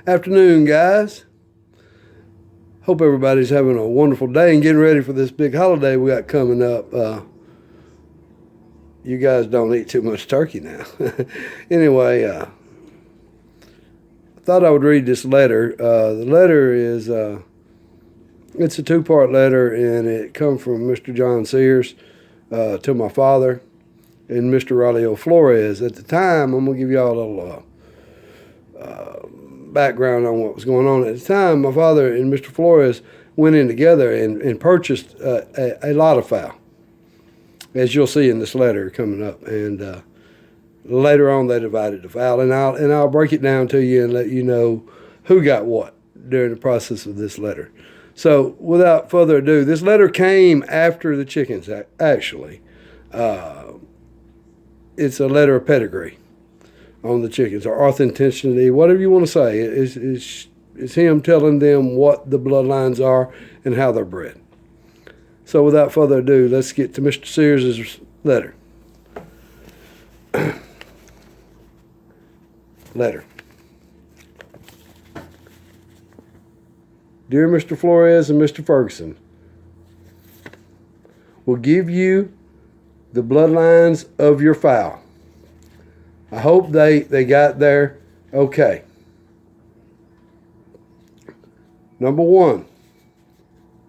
Afternoon, guys. Hope everybody's having a wonderful day and getting ready for this big holiday we got coming up. You guys don't eat too much turkey now. Anyway, I thought I would read this letter. The letter is, it's a two-part letter, and it comes from Mr. John Sears to my father and Mr. Raleigh Flores. At the time, I'm going to give you all a little background on what was going on. At the time, my father and Mr. Flores went in together and purchased a lot of fowl, as you'll see in this letter coming up. And later on, they divided the fowl, and I'll break it down to you and let you know who got what during the process of this letter. So, without further ado, this letter came after the chickens. Actually, it's a letter of pedigree on the chickens, or authenticity, whatever you want to say. It's him telling them what the bloodlines are and how they're bred. So without further ado, let's get to Mr. Sears' letter. Letter. Dear Mr. Flores and Mr. Ferguson, will give you the bloodlines of your fowl. I hope they got there okay. Number 1,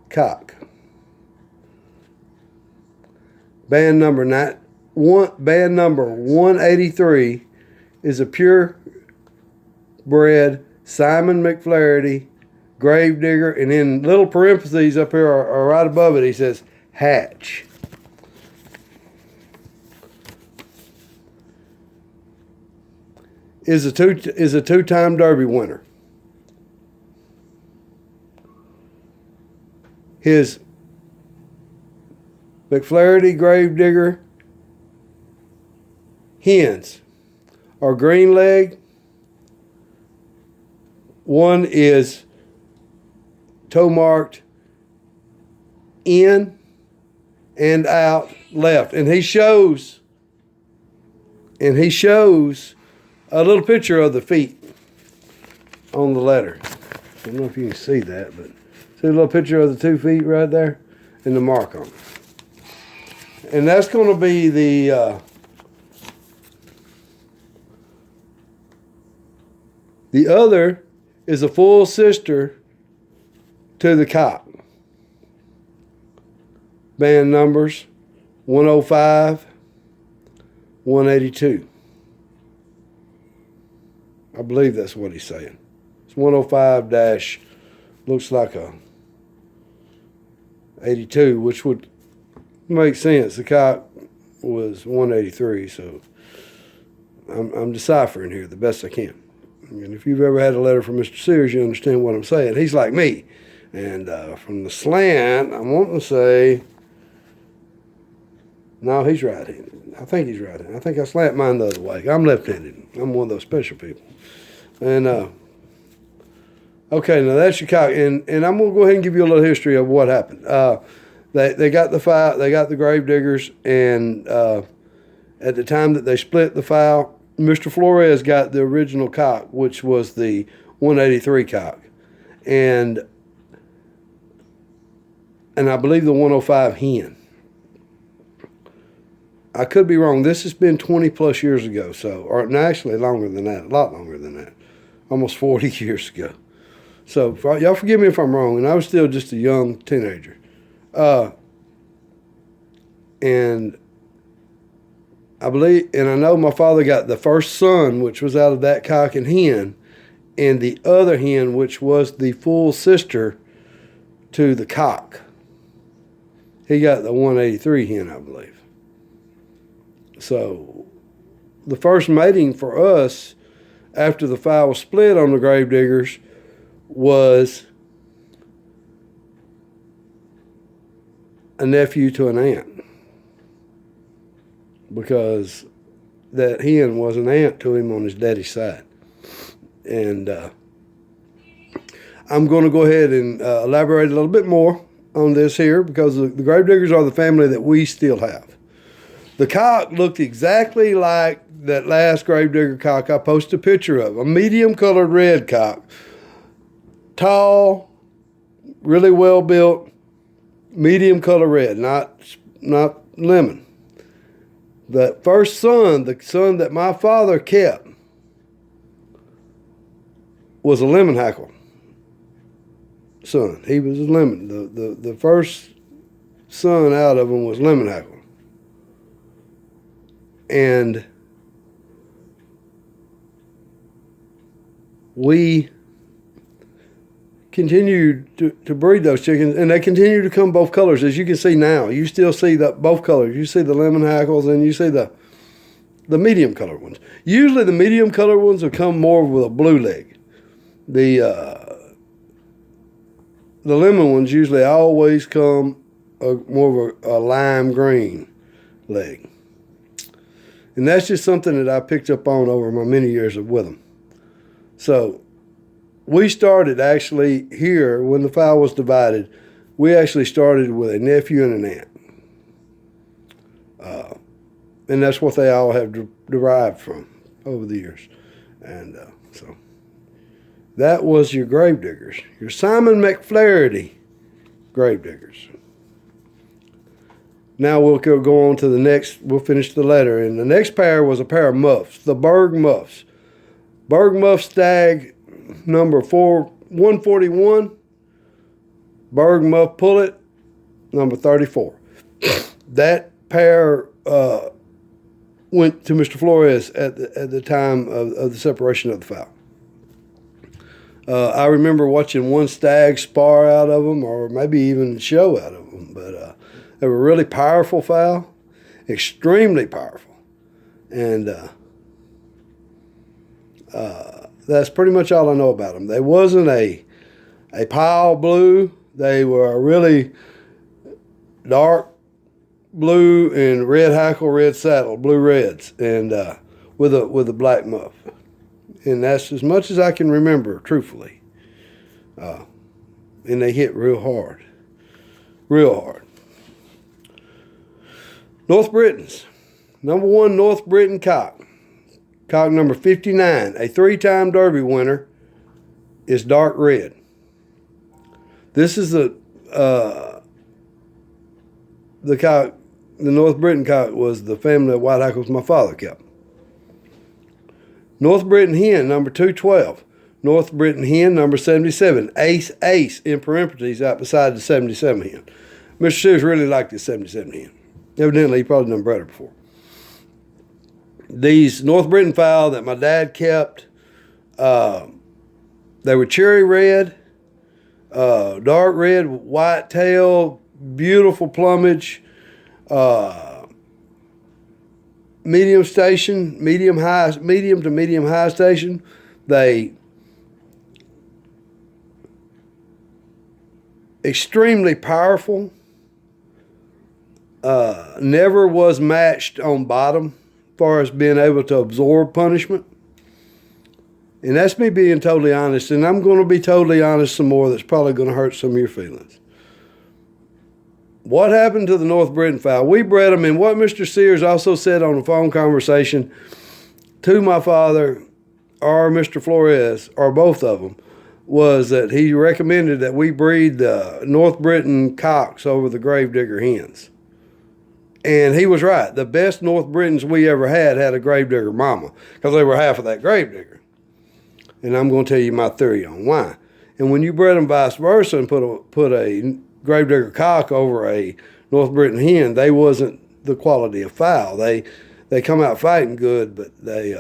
cock. Band number 183 is a purebred Simon McFlaherty Gravedigger, and in little parentheses up here or right above it, he says hatch. Is a two-time Derby winner. His McFlaherty Gravedigger hens are green leg. One is toe marked in and out left, and he shows a little picture of the feet on the letter. I don't know if you can see that, but see a little picture of the 2 feet right there and the mark on it. And that's going to be the other is a full sister to the cock. Band numbers 105, 182. I believe that's what he's saying. It's 105 dash, looks like a 82, which would make sense. The cock was 183, so I'm deciphering here the best I can. And if you've ever had a letter from Mr. Sears, you understand what I'm saying. He's like me. And from the slant, I'm wanting to say, no, he's right-handed. I think he's right-handed. I think I slant mine the other way. I'm left-handed. I'm one of those special people. And, okay, now that's your cock. And I'm going to go ahead and give you a little history of what happened. They got the fowl, they got the Gravediggers, and at the time that they split the fowl, Mr. Flores got the original cock, which was the 183 cock. And I believe the 105 hen. I could be wrong. This has been 20 plus years ago, or actually longer than that, a lot longer than that, almost 40 years ago. So y'all forgive me if I'm wrong, and I was still just a young teenager. And I believe, and I know my father got the first son, which was out of that cock and hen, and the other hen, which was the full sister to the cock. He got the 183 hen, I believe. So the first mating for us after the fowl was split on the Gravediggers was a nephew to an aunt, because that hen was an aunt to him on his daddy's side. And I'm going to go ahead and elaborate a little bit more on this here, because the Gravediggers are the family that we still have. The cock looked exactly like that last Gravedigger cock I posted a picture of, a medium colored red cock tall, really well built, medium color red, not lemon. The first son, the son that my father kept, was a lemon hackle son. He was a lemon. The first son out of him was lemon hackle. And we continued to breed those chickens, and they continue to come both colors, as you can see now. You still see both colors. You see the lemon hackles, and you see the medium colored ones. Usually the medium colored ones will come more with a blue leg. The lemon ones usually always come more of a lime green leg. And that's just something that I picked up on over my many years with them. So we started actually here, when the fowl was divided, we actually started with a nephew and an aunt. And that's what they all have derived from over the years. And so that was your Gravediggers, your Simon McFlaherty Gravediggers. Now we'll go on to the next, we'll finish the letter. And the next pair was a pair of muffs, the Berg Muffs. Berg Muff stag number 141, Berg Muff pullet number 34. That pair went to Mr. Flores at the time of the separation of the fowl. I remember watching one stag spar out of them, or maybe even show out of them, but they were really powerful fowl, extremely powerful. And that's pretty much all I know about them. They wasn't a pile blue. They were a really dark blue and red hackle, red saddle, blue reds, and with a black muff. And that's as much as I can remember, truthfully. And they hit real hard. Real hard. North Britons. Number 1 North Briton cock. Cock number 59, a 3-time Derby winner, is dark red. This is the cock, the North Briton cock was the family of white hackles my father kept. North Briton hen, number 212. North Briton hen, number 77. Ace in parentheses out beside the 77 hen. Mr. Sears really liked this 77 hen. Evidently, he probably done bred her before. These North Briton fowl that my dad kept, they were cherry red, dark red, white tail, beautiful plumage, medium station, medium to medium high station. They extremely powerful. Never was matched on bottom as far as being able to absorb punishment. And that's me being totally honest, and I'm going to be totally honest some more. That's probably going to hurt some of your feelings. What happened to the North Briton fowl? We bred them, and what Mr. Sears also said on a phone conversation to my father or Mr. Flores, or both of them, was that he recommended that we breed the North Briton cocks over the Gravedigger hens. And he was right. The best North Britons we ever had a Gravedigger mama, because they were half of that Gravedigger. And I'm going to tell you my theory on why. And when you bred them vice versa and put a Gravedigger cock over a North Briton hen, they wasn't the quality of fowl. They come out fighting good, but they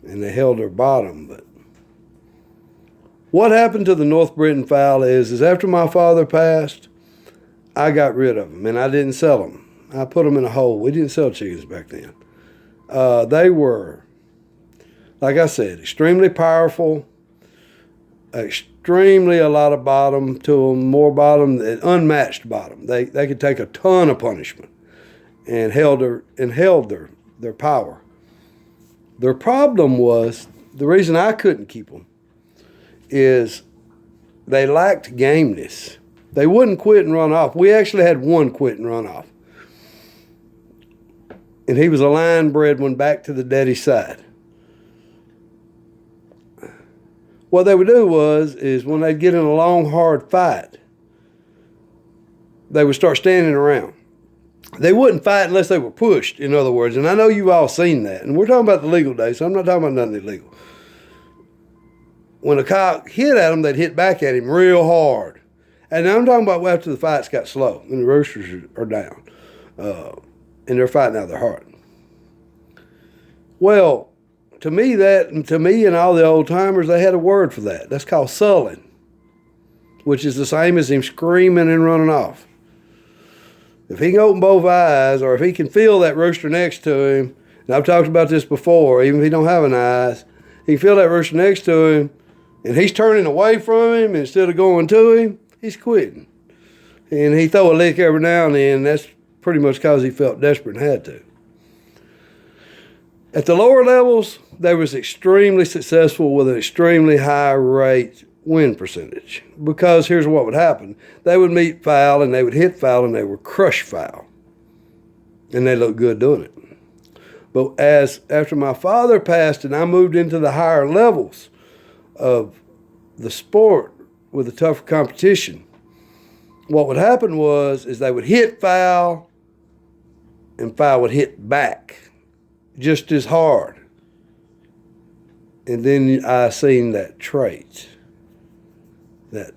held their bottom. But what happened to the North Briton fowl is after my father passed, I got rid of them, and I didn't sell them. I put them in a hole. We didn't sell chickens back then. They were, like I said, extremely powerful, extremely a lot of bottom to them, more bottom, unmatched bottom. They could take a ton of punishment and held their power. Their problem was, the reason I couldn't keep them is they lacked gameness. They wouldn't quit and run off. We actually had one quit and run off. And he was a line bred one back to the daddy's side. what they would do is when they'd get in a long, hard fight, they would start standing around. They wouldn't fight unless they were pushed, in other words. And I know you've all seen that. And we're talking about the legal days, so I'm not talking about nothing illegal. When a cock hit at them, they'd hit back at him real hard. And I'm talking about after the fights got slow and the roosters are down. And they're fighting out of their heart. Well, to me and all the old timers, they had a word for that. That's called sulling, which is the same as him screaming and running off. If he can open both eyes, or if he can feel that rooster next to him, and I've talked about this before, even if he don't have an eyes, he can feel that rooster next to him, and he's turning away from him instead of going to him, he's quitting. And he throw a lick every now and then. That's pretty much because he felt desperate and had to. At the lower levels, they was extremely successful with an extremely high rate win percentage, because here's what would happen. They would meet fowl and they would hit fowl and they would crush fowl, and they looked good doing it. But after my father passed and I moved into the higher levels of the sport with the tougher competition, what would happen is they would hit fowl and fowl would hit back just as hard. And then I seen that trait, that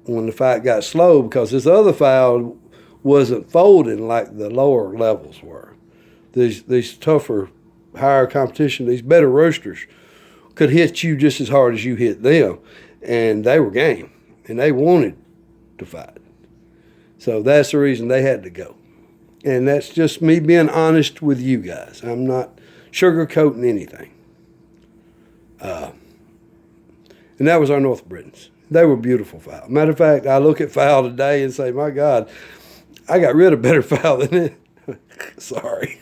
when the fight got slow, because this other fowl wasn't folding like the lower levels were. These tougher, higher competition, these better roosters could hit you just as hard as you hit them. And they were game, and they wanted to fight. So that's the reason they had to go. And that's just me being honest with you guys. I'm not sugarcoating anything. And that was our North Britons. They were beautiful fowl. Matter of fact, I look at fowl today and say, my God, I got rid of better fowl than it. Sorry.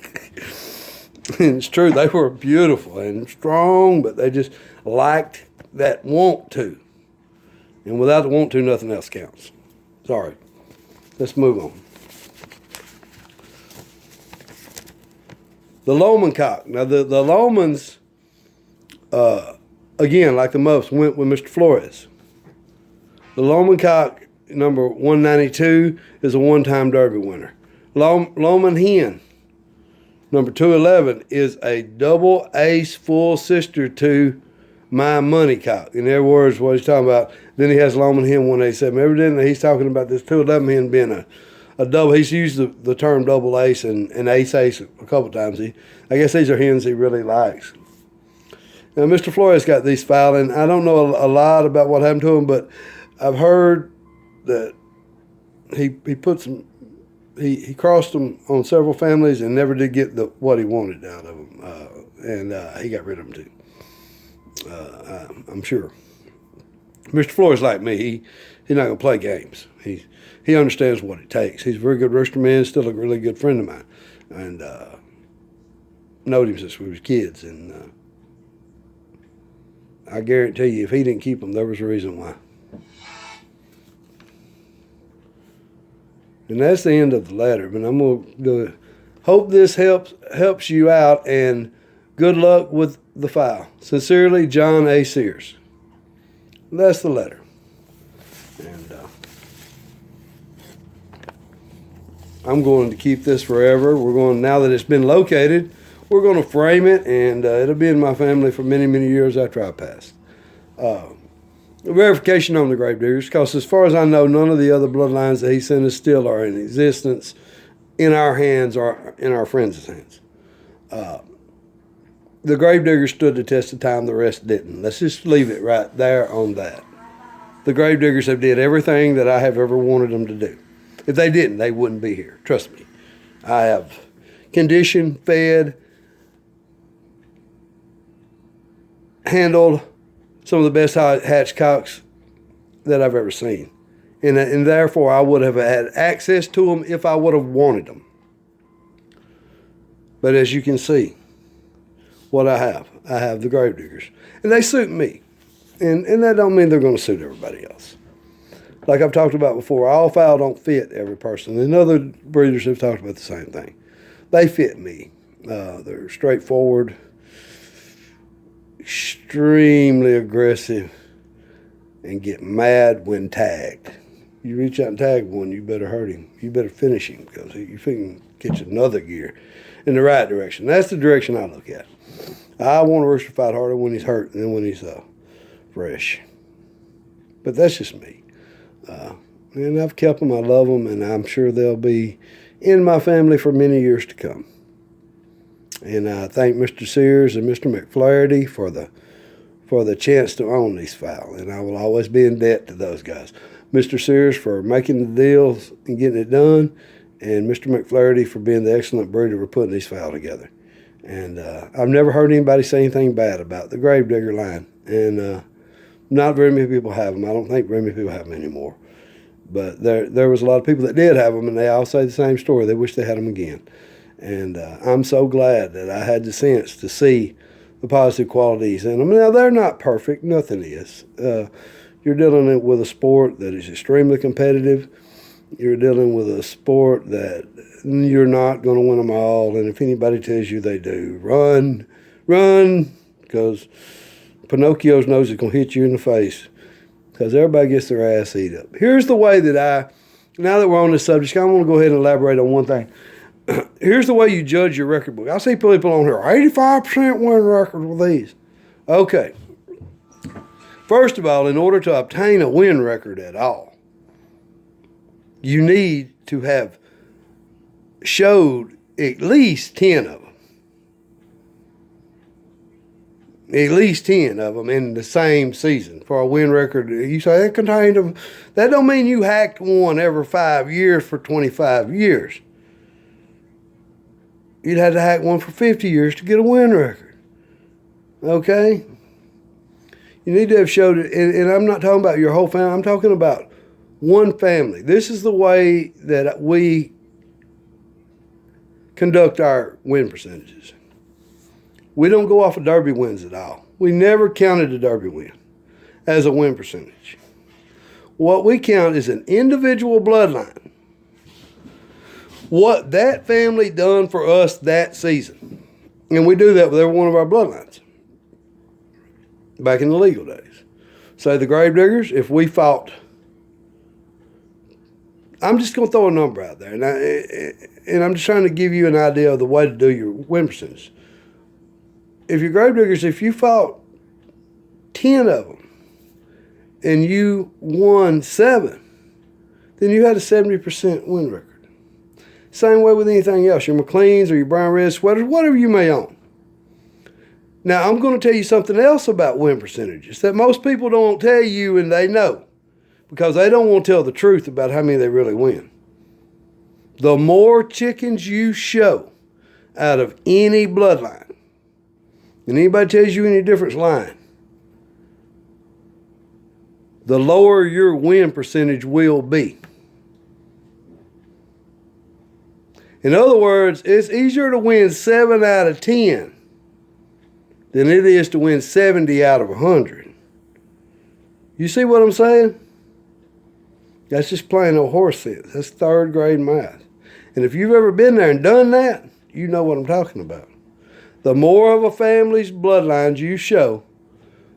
And it's true, they were beautiful and strong, but they just lacked that want to. And without the want to, nothing else counts. Sorry. Let's move on. The Lomond cock. Now, the Lomonds, again, like the Muffs, went with Mr. Flores. The Lomond cock, number 192, is a one-time Derby winner. Lomond hen, number 211, is a double ace full sister to my money cock. In other words, what he's talking about. Then he has Lomond hen 187. Evidently, he's talking about this 211 hen being a double. He's used the term double ace and ace a couple times. I guess these are hens he really likes. Now, Mr. Flores got these fowl, and I don't know a lot about what happened to him, but I've heard that he put some. He crossed them on several families and never did get what he wanted out of them, and he got rid of them too. I'm sure. Mr. Flores, like me, he's not gonna play games. He understands what it takes. He's a very good rooster man, still a really good friend of mine, and knowed him since we was kids. And I guarantee you, if he didn't keep them, there was a reason why. And that's the end of the letter. But I'm going to do it. Hope this helps you out, and good luck with the fowl. Sincerely, John A. Sears. That's the letter. And I'm going to keep this forever. Now that it's been located, we're going to frame it, and it'll be in my family for many, many years after I pass. Verification on the Gravediggers, because as far as I know, none of the other bloodlines that he sent us still are in existence in our hands or in our friends' hands. The Gravediggers stood the test of time, the rest didn't. Let's just leave it right there on that. The Gravediggers have did everything that I have ever wanted them to do. If they didn't, they wouldn't be here. Trust me. I have conditioned, fed, handled some of the best hatch cocks that I've ever seen. And therefore, I would have had access to them if I would have wanted them. But as you can see, what I have the Gravediggers. And they suit me. And that don't mean they're going to suit everybody else. Like I've talked about before, all fowl don't fit every person. And other breeders have talked about the same thing. They fit me. They're straightforward, extremely aggressive, and get mad when tagged. You reach out and tag one, you better hurt him. You better finish him because you can get you another gear in the right direction. That's the direction I look at. I want a rooster to fight harder when he's hurt than when he's fresh. But that's just me. And I've kept them. I love them, and I'm sure they'll be in my family for many years to come. And I thank Mr. Sears and Mr. McFlaherty for the chance to own these fowl, and I will always be in debt to those guys. Mr. Sears for making the deals and getting it done, and Mr. McFlaherty for being the excellent breeder for putting these fowl together. And I've never heard anybody say anything bad about the Gravedigger line, and not very many people have them. I don't think very many people have them anymore. But there was a lot of people that did have them, and they all say the same story. They wish they had them again. And I'm so glad that I had the sense to see the positive qualities in them. Now, they're not perfect. Nothing is. You're dealing with a sport that is extremely competitive. You're dealing with a sport that you're not going to win them all. And if anybody tells you they do, run, because Pinocchio's nose is going to hit you in the face because everybody gets their ass eat up. Here's the way that now that we're on this subject, I want to go ahead and elaborate on one thing. Here's the way you judge your record book. I see people on here, 85% win record with these. Okay. First of all, in order to obtain a win record at all, you need to have showed at least 10 of them. At least 10 of them in the same season for a win record. You say that contained them. That don't mean you hacked one every 5 years for 25 years. You'd have to hack one for 50 years to get a win record. Okay? You need to have showed it, and I'm not talking about your whole family. I'm talking about one family. This is the way that we conduct our win percentages. We don't go off of Derby wins at all. We never counted a Derby win as a win percentage. What we count is an individual bloodline. What that family done for us that season. And we do that with every one of our bloodlines. Back in the legal days. Say the Gravediggers, if we fought, I'm just going to throw a number out there. And I'm just trying to give you an idea of the way to do your win percentage. If your Gravediggers, if you fought 10 of them and you won 7, then you had a 70% win record. Same way with anything else, your McLeans or your brown red sweaters, whatever you may own. Now, I'm going to tell you something else about win percentages that most people don't tell you, and they know because they don't want to tell the truth about how many they really win. The more chickens you show out of any bloodline, and anybody tells you any difference, lying, the lower your win percentage will be. In other words, it's easier to win 7 out of 10 than it is to win 70 out of 100. You see what I'm saying? That's just plain old horse sense. That's 3rd grade math. And if you've ever been there and done that, you know what I'm talking about. The more of a family's bloodlines you show,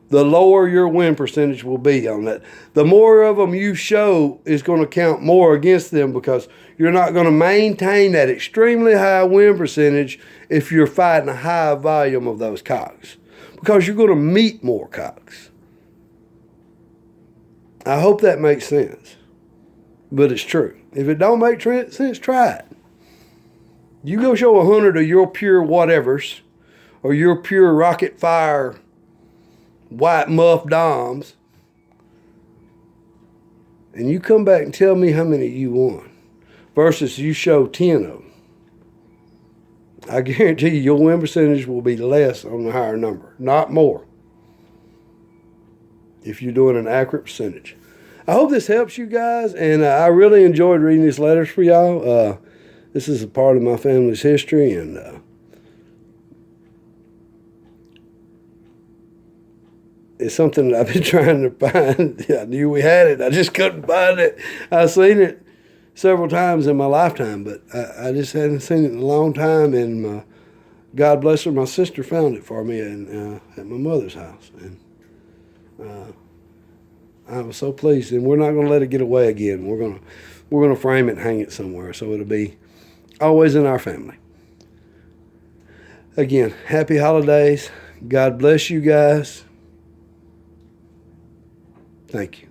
the lower your win percentage will be on that. The more of them you show is going to count more against them because you're not going to maintain that extremely high win percentage if you're fighting a high volume of those cocks because you're going to meet more cocks. I hope that makes sense, but it's true. If it don't make sense, try it. You go show 100 of your pure whatevers or your pure rocket fire white muff doms, and you come back and tell me how many you won versus you show 10 of them. I guarantee you your win percentage will be less on the higher number, not more, if you're doing an accurate percentage. I hope this helps you guys, and I really enjoyed reading these letters for y'all. This is a part of my family's history, and it's something that I've been trying to find. I knew we had it. I just couldn't find it. I've seen it several times in my lifetime, but I just hadn't seen it in a long time. And God bless her, my sister found it for me at my mother's house. And I was so pleased, and we're not going to let it get away again. We're going to frame it and hang it somewhere, so it'll be always in our family. Again, happy holidays. God bless you guys. Thank you.